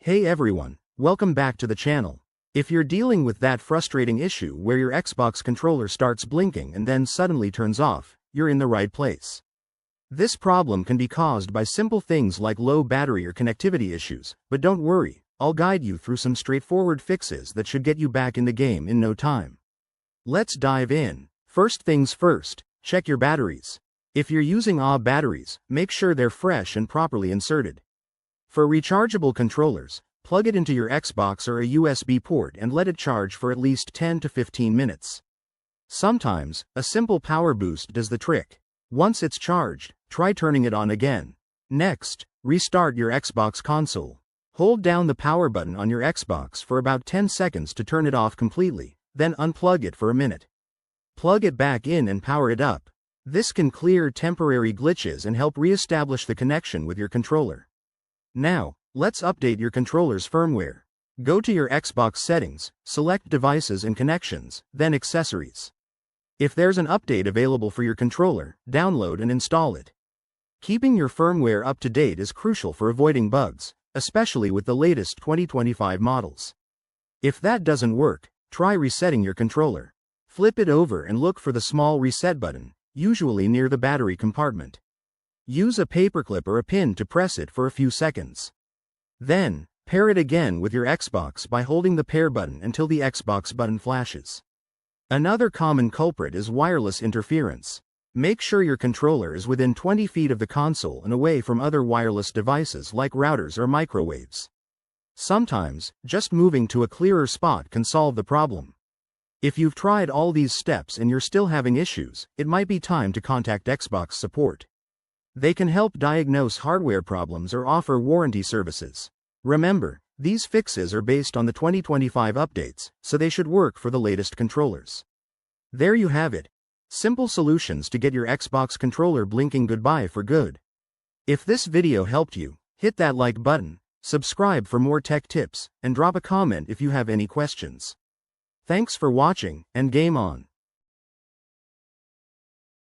Hey everyone, welcome back to the channel. If you're dealing with that frustrating issue where your Xbox controller starts blinking and then suddenly turns off, you're in the right place. This problem can be caused by simple things like low battery or connectivity issues, but don't worry, I'll guide you through some straightforward fixes that should get you back in the game in no time. Let's dive in. First things first, check your batteries. If you're using AA batteries, make sure they're fresh and properly inserted. For rechargeable controllers, plug it into your Xbox or a USB port and let it charge for at least 10 to 15 minutes. Sometimes, a simple power boost does the trick. Once it's charged, try turning it on again. Next, restart your Xbox console. Hold down the power button on your Xbox for about 10 seconds to turn it off completely, then unplug it for a minute. Plug it back in and power it up. This can clear temporary glitches and help re-establish the connection with your controller. Now, let's update your controller's firmware. Go to your Xbox settings, select Devices and Connections, then Accessories. If there's an update available for your controller, download and install it. Keeping your firmware up to date is crucial for avoiding bugs, especially with the latest 2025 models. If that doesn't work, try resetting your controller. Flip it over and look for the small reset button, usually near the battery compartment. Use a paperclip or a pin to press it for a few seconds. Then, pair it again with your Xbox by holding the pair button until the Xbox button flashes. Another common culprit is wireless interference. Make sure your controller is within 20 feet of the console and away from other wireless devices like routers or microwaves. Sometimes, just moving to a clearer spot can solve the problem. If you've tried all these steps and you're still having issues, it might be time to contact Xbox support. They can help diagnose hardware problems or offer warranty services. Remember, these fixes are based on the 2025 updates, so they should work for the latest controllers. There you have it. Simple solutions to get your Xbox controller blinking goodbye for good. If this video helped you, hit that like button, subscribe for more tech tips, and drop a comment if you have any questions. Thanks for watching, and game on.